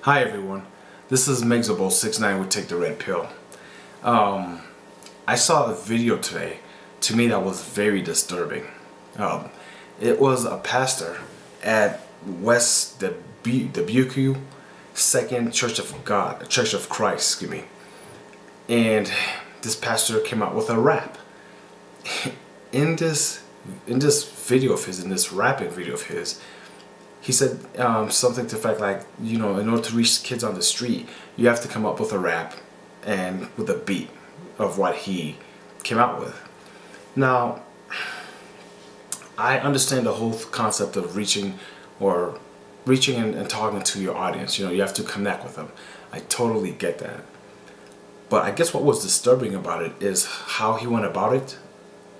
Hi everyone, this is Megzable69 with Take the Red Pill. I saw a video today, to me that was very disturbing. It was a pastor at West Dubuque Second Church of Christ, excuse me. And this pastor came out with a rap. In this video of his, in this rapping video of his, he said something to the fact like, you know, in order to reach kids on the street, you have to come up with a rap and with a beat of what he came out with. Now, I understand the whole concept of reaching and talking to your audience. You know, you have to connect with them. I totally get that. But I guess what was disturbing about it is how he went about it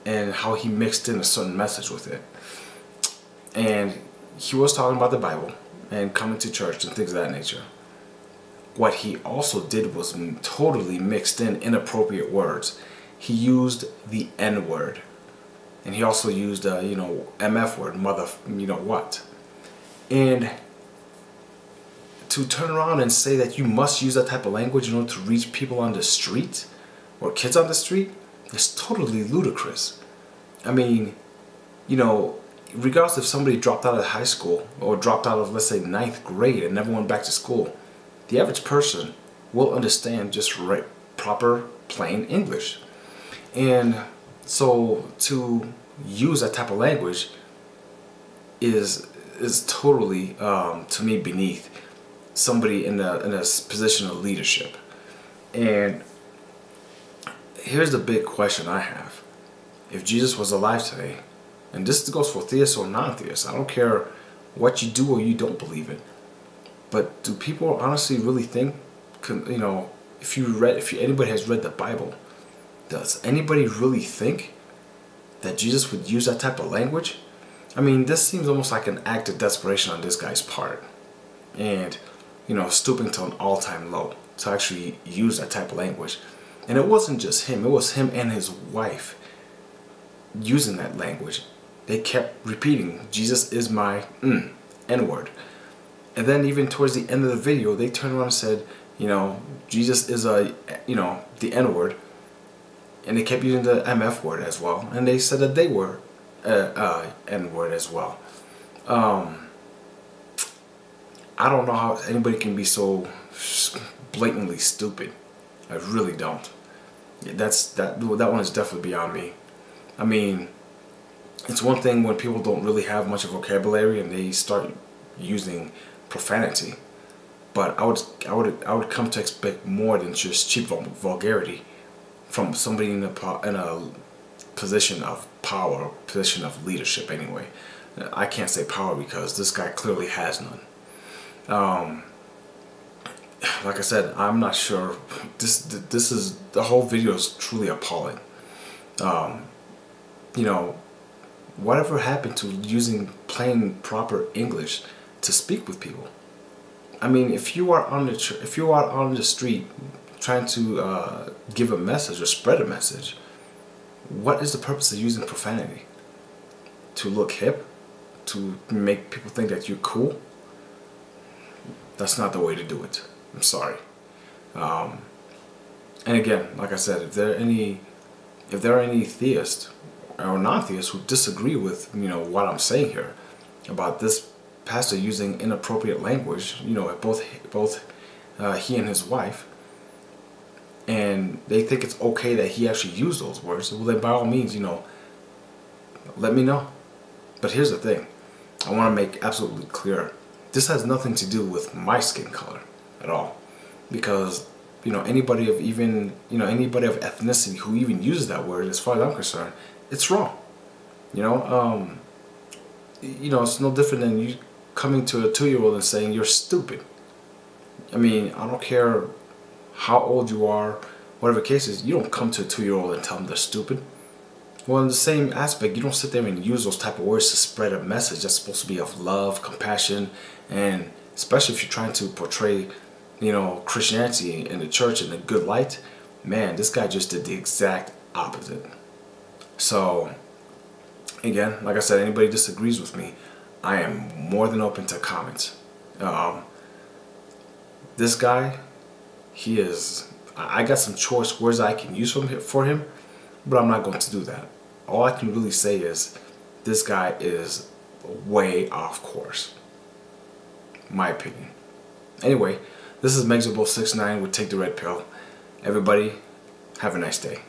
and how he mixed in a certain message with it. And he was talking about the Bible and coming to church and things of that nature. What he also did was totally mixed in inappropriate words. He used the N word, and he also used you know, MF word, mother, you know what. And to turn around and say that you must use that type of language in order to reach people on the street or kids on the street is totally ludicrous. I mean, you know, regardless if somebody dropped out of high school or dropped out of, let's say, 9th grade and never went back to school, the average person will understand just right, proper, plain English. And so to use that type of language is totally, to me, beneath somebody in a position of leadership. And here's the big question I have. If Jesus was alive today, and this goes for theists or non-theists, I don't care what you do or you don't believe in, but do people honestly really think, you know, if anybody has read the Bible, does anybody really think that Jesus would use that type of language? I mean, this seems almost like an act of desperation on this guy's part, and, you know, stooping to an all-time low to actually use that type of language. And it wasn't just him, it was him and his wife using that language. They kept repeating, Jesus is my N-word. And then even towards the end of the video, they turned around and said, you know, Jesus is you know, the N-word. And they kept using the MF word as well. And they said that they were N-word as well. I don't know how anybody can be so blatantly stupid. I really don't. That one is definitely beyond me. I mean, it's one thing when people don't really have much of vocabulary and they start using profanity, but I would come to expect more than just cheap vulgarity from somebody in a position of power, position of leadership. Anyway, I can't say power because this guy clearly has none. Like I said, I'm not sure. This is, the whole video is truly appalling. You know, whatever happened to using plain proper English to speak with people? I mean, if you are on the street trying to give a message or spread a message, what is the purpose of using profanity? To look hip? To make people think that you're cool? That's not the way to do it. I'm sorry. And again, like I said, if there are any theists or non-theists who disagree with, you know, what I'm saying here about this pastor using inappropriate language, you know, both he and his wife, and they think it's okay that he actually used those words, well then by all means, you know, let me know. But here's the thing, I want to make absolutely clear, this has nothing to do with my skin color at all, because, you know, anybody of ethnicity who even uses that word, as far as I'm concerned, it's wrong. You know, it's no different than you coming to a 2-year-old and saying you're stupid. I mean, I don't care how old you are, whatever the case is, you don't come to a 2-year-old and tell them they're stupid. Well, in the same aspect, you don't sit there and use those type of words to spread a message that's supposed to be of love, compassion, and especially if you're trying to portray, you know, Christianity and the church in a good light. Man, this guy just did the exact opposite. So, again, like I said, anybody disagrees with me, I am more than open to comments. This guy, he is, I got some choice words I can use for him, but I'm not going to do that. All I can really say is this guy is way off course. My opinion. Anyway, this is Megzable69 with Take the Red Pill. Everybody, have a nice day.